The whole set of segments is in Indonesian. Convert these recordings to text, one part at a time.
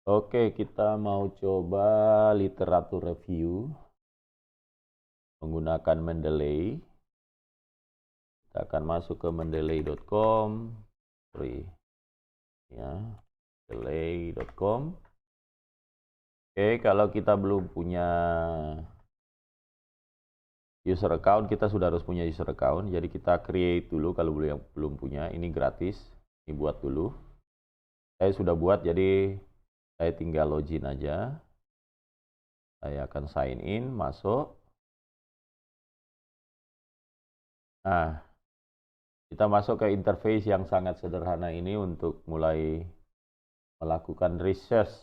Oke, kita mau coba literatur review menggunakan Mendeley. Kita akan masuk ke mendeley.com. Ya, mendeley.com. Oke, kalau kita belum punya user account, kita sudah harus punya user account. Jadi kita create dulu kalau belum punya. Ini gratis. Ini buat dulu. Saya sudah buat, jadi saya tinggal login aja. Saya akan sign in, masuk. Nah, kita masuk ke interface yang sangat sederhana ini untuk mulai melakukan research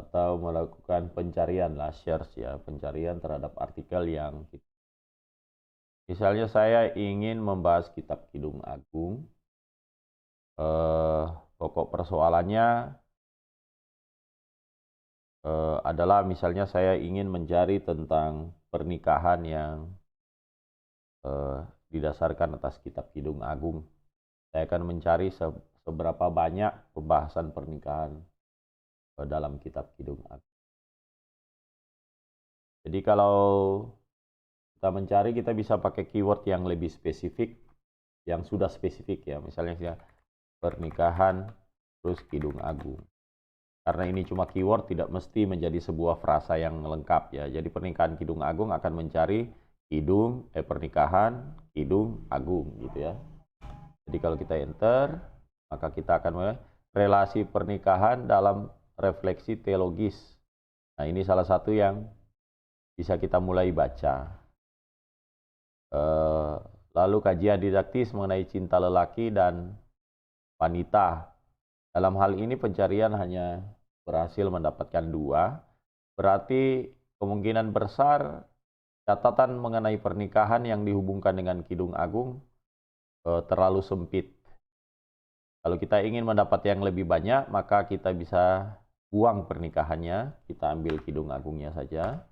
atau melakukan pencarian lah, search ya, pencarian terhadap artikel yang misalnya saya ingin membahas kitab Kidung Agung. Pokok persoalannya adalah misalnya saya ingin mencari tentang pernikahan yang didasarkan atas kitab Kidung Agung. Saya akan mencari seberapa banyak pembahasan pernikahan dalam kitab Kidung Agung. Jadi kalau kita mencari, kita bisa pakai keyword yang lebih spesifik, yang sudah spesifik ya. Misalnya pernikahan terus Kidung Agung. Karena ini cuma keyword, tidak mesti menjadi sebuah frasa yang lengkap ya. Jadi pernikahan Kidung Agung akan mencari pernikahan Kidung Agung gitu ya. Jadi kalau kita enter, maka kita akan relasi pernikahan dalam refleksi teologis. Nah, ini salah satu yang bisa kita mulai baca. Lalu kajian didaktis mengenai cinta lelaki dan wanita. Dalam hal ini pencarian hanya berhasil mendapatkan 2. Berarti kemungkinan besar catatan mengenai pernikahan yang dihubungkan dengan Kidung Agung terlalu sempit. Kalau kita ingin mendapat yang lebih banyak, maka kita bisa buang pernikahannya, kita ambil Kidung Agungnya saja.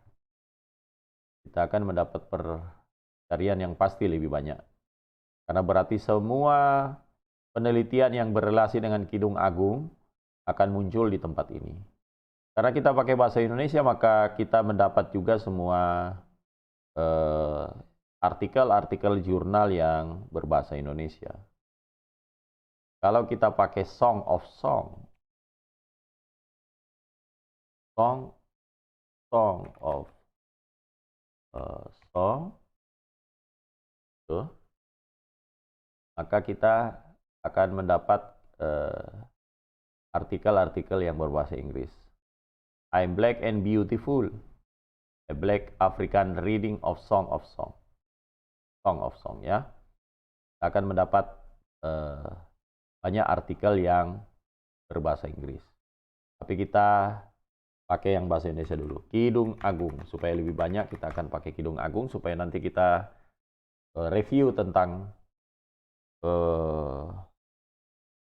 Kita akan mendapat pencarian yang pasti lebih banyak. Karena berarti semua penelitian yang berrelasi dengan Kidung Agung akan muncul di tempat ini. Karena kita pakai bahasa Indonesia, maka kita mendapat juga semua artikel-artikel jurnal yang berbahasa Indonesia. Kalau kita pakai Song of Song of Song, maka kita akan mendapat artikel-artikel yang berbahasa Inggris. I'm Black and Beautiful, a Black African reading of Song of Song ya. Kita akan mendapat banyak artikel yang berbahasa Inggris. Tapi kita pakai yang bahasa Indonesia dulu. Kidung Agung. Supaya lebih banyak kita akan pakai Kidung Agung. Supaya nanti kita review tentang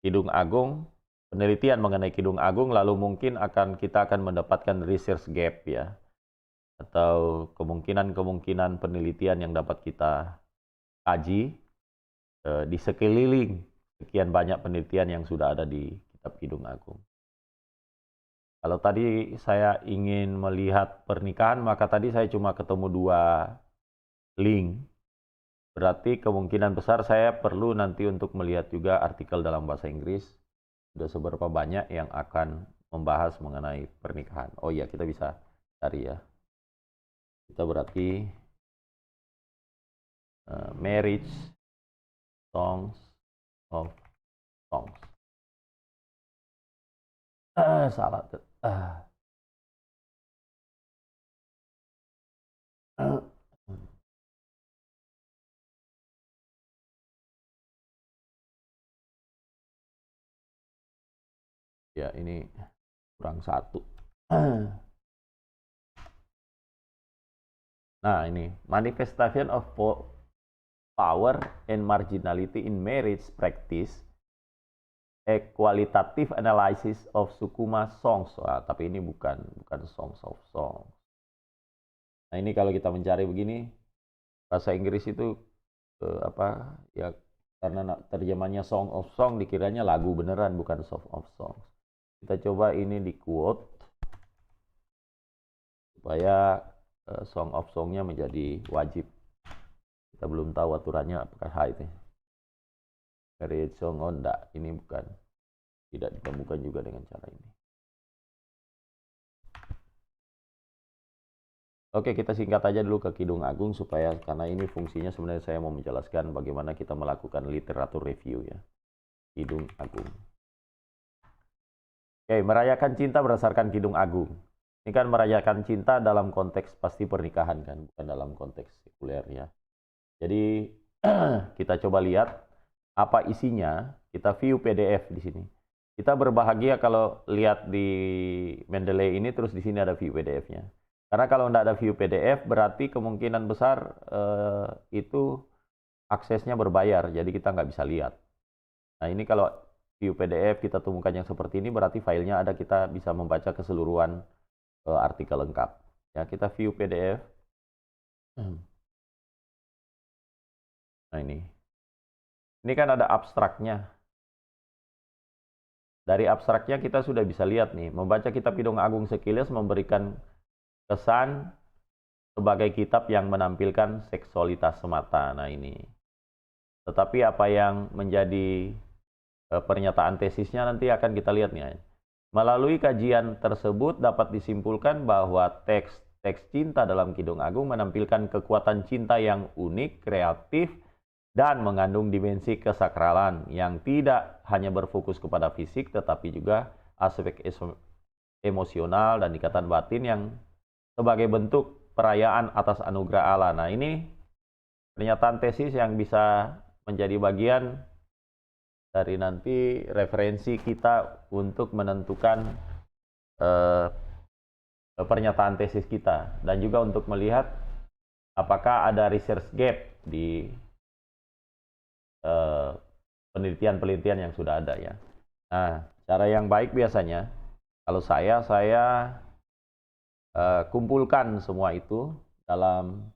Kidung Agung. Penelitian mengenai Kidung Agung. Lalu mungkin kita akan mendapatkan research gap ya. Atau kemungkinan-kemungkinan penelitian yang dapat kita kaji di sekeliling sekian banyak penelitian yang sudah ada di kitab Kidung Agung. Kalau tadi saya ingin melihat pernikahan, maka tadi saya cuma ketemu 2 link. Berarti kemungkinan besar saya perlu nanti untuk melihat juga artikel dalam bahasa Inggris. Sudah seberapa banyak yang akan membahas mengenai pernikahan. Oh iya, kita bisa cari ya. Kita berarti marriage, songs of songs. Salah. Ya, ini kurang 1. Nah, ini manifestation of power and marginality in marriage practice, a qualitative analysis of Sukuma songs. Tapi ini bukan songs of songs. Nah, ini kalau kita mencari begini, bahasa Inggris itu ya, karena terjemahnya song of song dikiranya lagu beneran, bukan song of songs. Kita coba ini di quote supaya song of songnya menjadi wajib. Kita belum tahu aturannya apakah itu. Create song enggak, ini bukan. Tidak ditemukan juga dengan cara ini. Oke, kita singkat aja dulu ke Kidung Agung supaya karena ini fungsinya sebenarnya saya mau menjelaskan bagaimana kita melakukan literatur review ya. Kidung Agung. Oke, merayakan cinta berdasarkan Kidung Agung. Ini kan merayakan cinta dalam konteks pasti pernikahan kan, bukan dalam konteks sekuler ya. Jadi kita coba lihat apa isinya. Kita view PDF di sini. Kita berbahagia kalau lihat di Mendeley ini terus di sini ada view PDF-nya. Karena kalau tidak ada view PDF berarti kemungkinan besar itu aksesnya berbayar, jadi kita nggak bisa lihat. Nah ini kalau view PDF kita temukan yang seperti ini berarti filenya ada, kita bisa membaca keseluruhan artikel lengkap. Ya kita view PDF. Nah ini kan ada abstraknya. Dari abstraknya kita sudah bisa lihat nih, membaca kitab Kidung Agung sekilas memberikan kesan sebagai kitab yang menampilkan seksualitas semata. Nah ini. Tetapi apa yang menjadi pernyataan tesisnya nanti akan kita lihat nih. Melalui kajian tersebut dapat disimpulkan bahwa teks cinta dalam Kidung Agung menampilkan kekuatan cinta yang unik, kreatif, dan mengandung dimensi kesakralan yang tidak hanya berfokus kepada fisik tetapi juga aspek emosional dan ikatan batin yang sebagai bentuk perayaan atas anugerah Allah. Nah ini pernyataan tesis yang bisa menjadi bagian dari nanti referensi kita untuk menentukan pernyataan tesis kita. Dan juga untuk melihat apakah ada research gap di penelitian-penelitian yang sudah ada ya. Nah, cara yang baik biasanya, kalau saya kumpulkan semua itu dalam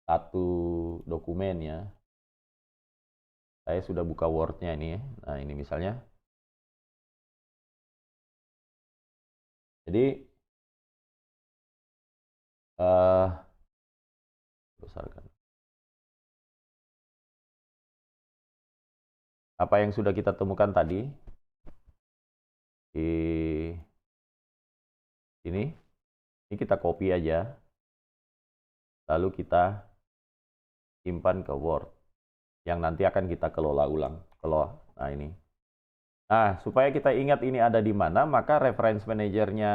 satu dokumen ya. Saya sudah buka Word-nya ini. Nah ini misalnya. Jadi besarkan. Apa yang sudah kita temukan tadi di sini. Ini kita copy aja, lalu kita simpan ke Word, yang nanti akan kita kelola ulang. Nah ini. Nah, supaya kita ingat ini ada di mana, maka reference manajernya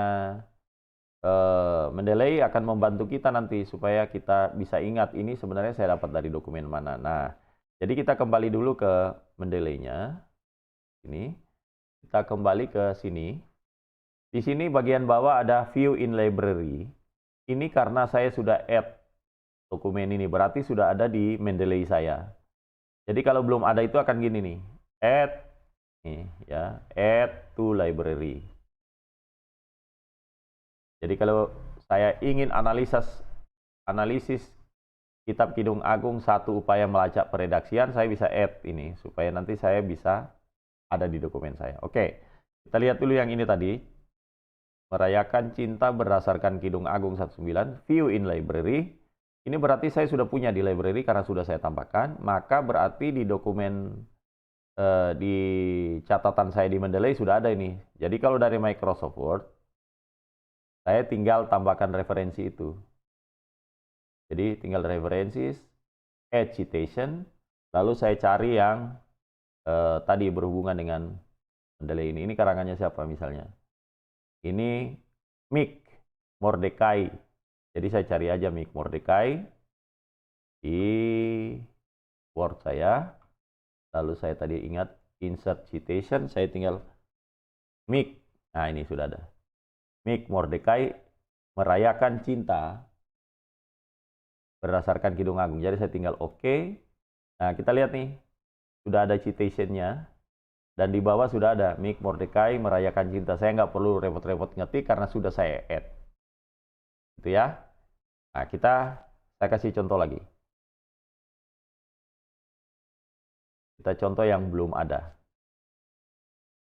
Mendeley akan membantu kita nanti supaya kita bisa ingat ini sebenarnya saya dapat dari dokumen mana. Nah, jadi kita kembali dulu ke Mendeley-nya. Ini. Kita kembali ke sini. Di sini bagian bawah ada View in Library. Ini karena saya sudah add dokumen ini, berarti sudah ada di Mendeley saya. Jadi kalau belum ada itu akan gini nih, add nih ya, add to library. Jadi kalau saya ingin analisis kitab Kidung Agung satu upaya melacak peredaksian, saya bisa add ini supaya nanti saya bisa ada di dokumen saya. Oke, kita lihat dulu yang ini tadi. Merayakan cinta berdasarkan Kidung Agung 19, view in library. Ini berarti saya sudah punya di library karena sudah saya tambahkan. Maka berarti di dokumen, di catatan saya di Mendeley sudah ada ini. Jadi kalau dari Microsoft Word, saya tinggal tambahkan referensi itu. Jadi tinggal references, add citation, lalu saya cari yang tadi berhubungan dengan Mendeley ini. Ini karangannya siapa misalnya? Ini Mick Mordecai. Jadi saya cari aja Mick Mordecai di Word saya. Lalu saya tadi ingat insert citation, saya tinggal Mick. Nah ini sudah ada. Mick Mordecai merayakan cinta berdasarkan Kidung Agung. Jadi saya tinggal OK. Nah kita lihat nih, sudah ada citationnya. Dan di bawah sudah ada Mick Mordecai merayakan cinta. Saya nggak perlu repot-repot ngetik karena sudah saya add. Gitu ya. Nah, saya kasih contoh lagi. Kita contoh yang belum ada.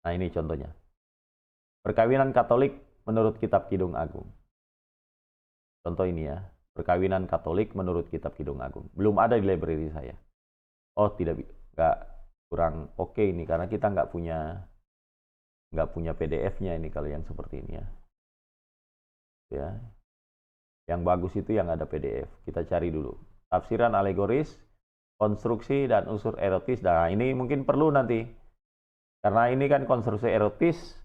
Nah, ini contohnya. Perkawinan Katolik menurut Kitab Kidung Agung. Contoh ini ya, perkawinan Katolik menurut Kitab Kidung Agung. Belum ada di library saya. Oh tidak, nggak, kurang oke ini karena kita nggak punya PDF-nya ini kalau yang seperti ini ya. Ya, yang bagus itu yang ada PDF. Kita cari dulu. Tafsiran alegoris, konstruksi dan unsur erotis. Nah ini mungkin perlu nanti. Karena ini kan konstruksi erotis,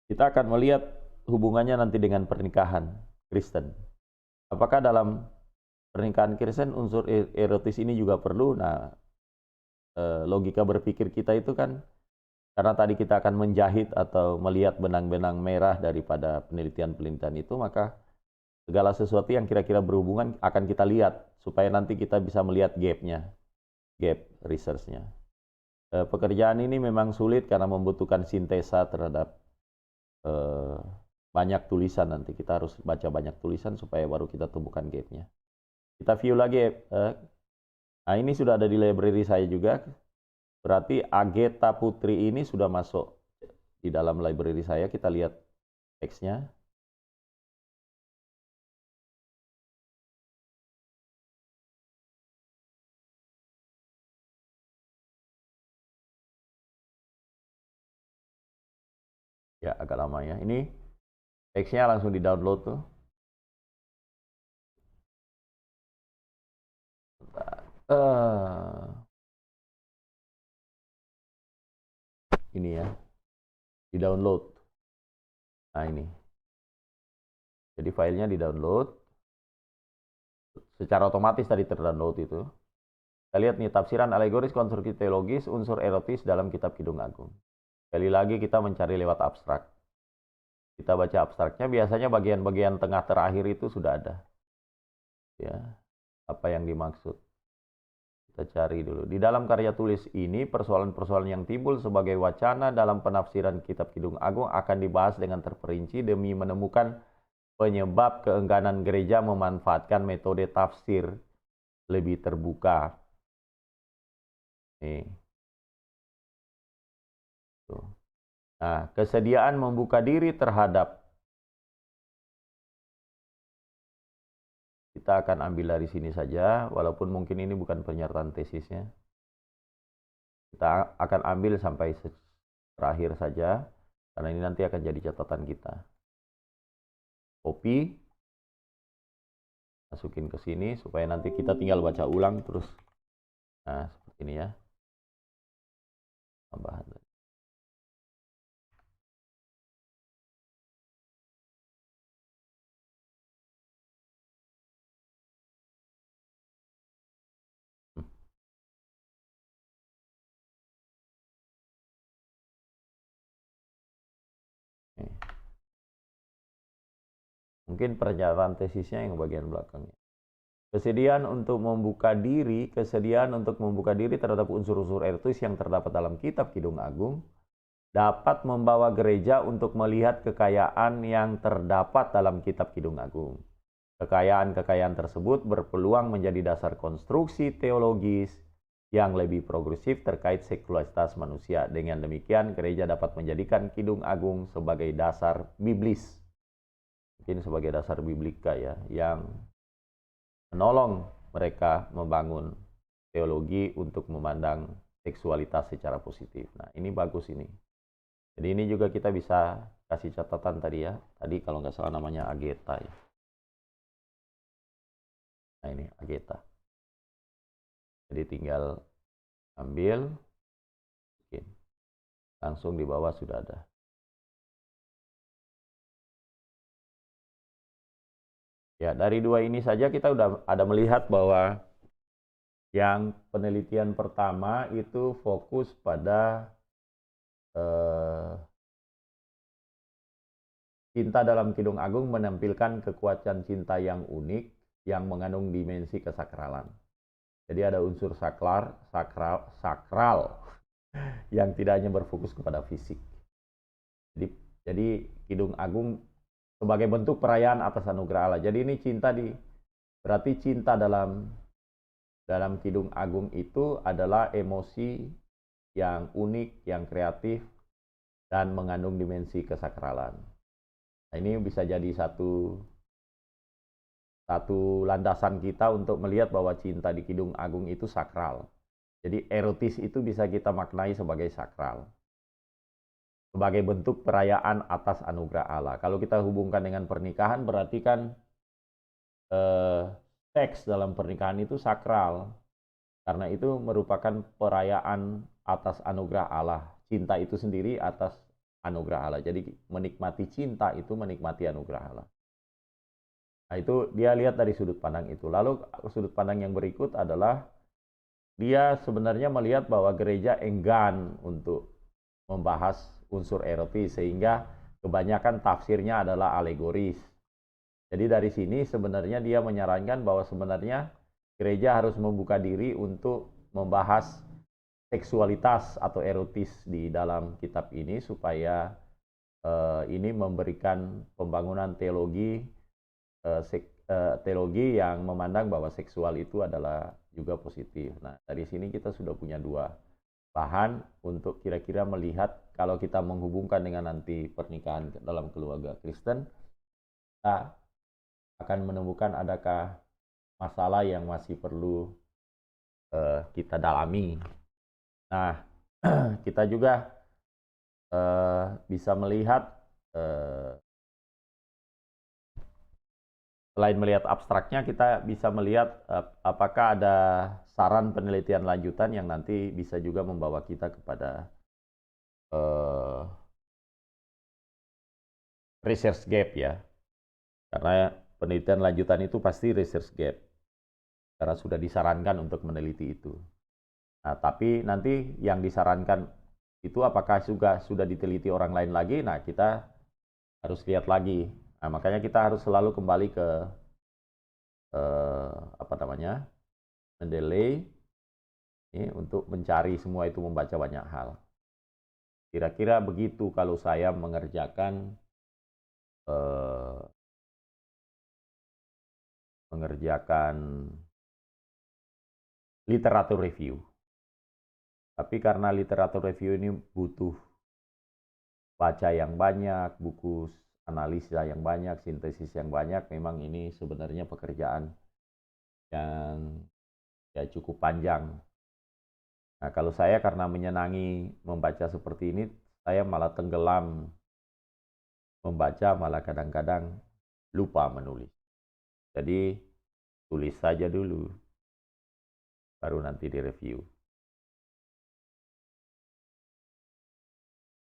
kita akan melihat hubungannya nanti dengan pernikahan Kristen. Apakah dalam pernikahan Kristen unsur erotis ini juga perlu? Nah, logika berpikir kita itu kan, karena tadi kita akan menjahit atau melihat benang-benang merah daripada penelitian-penelitian itu, maka segala sesuatu yang kira-kira berhubungan akan kita lihat, supaya nanti kita bisa melihat gap-nya, gap research-nya. Pekerjaan ini memang sulit karena membutuhkan sintesa terhadap banyak tulisan. Nanti kita harus baca banyak tulisan supaya baru kita temukan gap-nya. Kita view lagi. Nah ini sudah ada di library saya juga. Berarti Ageta Putri ini sudah masuk di dalam library saya. Kita lihat teksnya. Ya agak lama ya. Ini teksnya langsung di-download tuh. Ini ya, di-download. Nah ini. Jadi filenya di-download. Secara otomatis tadi ter-download itu. Kita lihat nih, tafsiran alegoris konstruksi teologis unsur erotis dalam Kitab Kidung Agung. Sekali lagi kita mencari lewat abstrak. Kita baca abstraknya, biasanya bagian-bagian tengah terakhir itu sudah ada. Ya, apa yang dimaksud. Kita cari dulu. Di dalam karya tulis ini, persoalan-persoalan yang timbul sebagai wacana dalam penafsiran Kitab Kidung Agung akan dibahas dengan terperinci demi menemukan penyebab keengganan gereja memanfaatkan metode tafsir lebih terbuka. Nih. Tuh. Nah, kesediaan membuka diri terhadap, kita akan ambil dari sini saja, walaupun mungkin ini bukan penyertaan tesisnya. Kita akan ambil sampai terakhir saja, karena ini nanti akan jadi catatan kita. Copy, masukin ke sini, supaya nanti kita tinggal baca ulang terus. Nah, seperti ini ya. Tambahan. Mungkin pernyataan tesisnya yang bagian belakangnya. Kesediaan untuk membuka diri terhadap unsur-unsur erotis yang terdapat dalam Kitab Kidung Agung dapat membawa gereja untuk melihat kekayaan yang terdapat dalam Kitab Kidung Agung. Kekayaan-kekayaan tersebut berpeluang menjadi dasar konstruksi teologis yang lebih progresif terkait sekularitas manusia. Dengan demikian, gereja dapat menjadikan Kidung Agung sebagai dasar biblis. Mungkin sebagai dasar biblika ya, yang menolong mereka membangun teologi untuk memandang seksualitas secara positif. Nah, ini bagus ini. Jadi ini juga kita bisa kasih catatan tadi ya. Tadi kalau nggak salah namanya Ageta ya. Nah ini Ageta. Jadi tinggal ambil, langsung di bawah sudah ada. Ya, dari dua ini saja kita udah ada melihat bahwa yang penelitian pertama itu fokus pada cinta dalam Kidung Agung menampilkan kekuatan cinta yang unik yang mengandung dimensi kesakralan. Jadi ada unsur sakral yang tidak hanya berfokus kepada fisik. Jadi Kidung Agung sebagai bentuk perayaan atas anugerah Allah. Jadi ini berarti cinta dalam Kidung Agung itu adalah emosi yang unik, yang kreatif, dan mengandung dimensi kesakralan. Nah, ini bisa jadi satu landasan kita untuk melihat bahwa cinta di Kidung Agung itu sakral. Jadi erotis itu bisa kita maknai sebagai sakral, sebagai bentuk perayaan atas anugerah Allah. Kalau kita hubungkan dengan pernikahan, berarti kan seks dalam pernikahan itu sakral, karena itu merupakan perayaan atas anugerah Allah. Cinta itu sendiri atas anugerah Allah. Jadi menikmati cinta itu menikmati anugerah Allah. Nah, itu dia lihat dari sudut pandang itu. Lalu sudut pandang yang berikut adalah dia sebenarnya melihat bahwa gereja enggan untuk membahas unsur erotis, sehingga kebanyakan tafsirnya adalah alegoris. Jadi dari sini sebenarnya dia menyarankan bahwa sebenarnya gereja harus membuka diri untuk membahas seksualitas atau erotis di dalam kitab ini, supaya ini memberikan pembangunan teologi yang memandang bahwa seksual itu adalah juga positif. Nah, dari sini kita sudah punya dua bahan untuk kira-kira melihat kalau kita menghubungkan dengan nanti pernikahan dalam keluarga Kristen, kita akan menemukan adakah masalah yang masih perlu kita dalami. Nah, kita juga bisa melihat selain melihat abstraknya, kita bisa melihat apakah ada saran penelitian lanjutan yang nanti bisa juga membawa kita kepada research gap ya. Karena penelitian lanjutan itu pasti research gap, karena sudah disarankan untuk meneliti itu. Nah, tapi nanti yang disarankan itu apakah juga sudah diteliti orang lain lagi? Nah, kita harus lihat lagi. Nah, makanya kita harus selalu kembali ke Mendeley ini untuk mencari semua itu, membaca banyak hal. Kira-kira begitu kalau saya mengerjakan literatur review. Tapi karena literatur review ini butuh baca yang banyak, buku analisa yang banyak, sintesis yang banyak, memang ini sebenarnya pekerjaan yang ya cukup panjang. Nah, kalau saya karena menyenangi membaca seperti ini, saya malah tenggelam membaca, malah kadang-kadang lupa menulis. Jadi tulis saja dulu, baru nanti direview.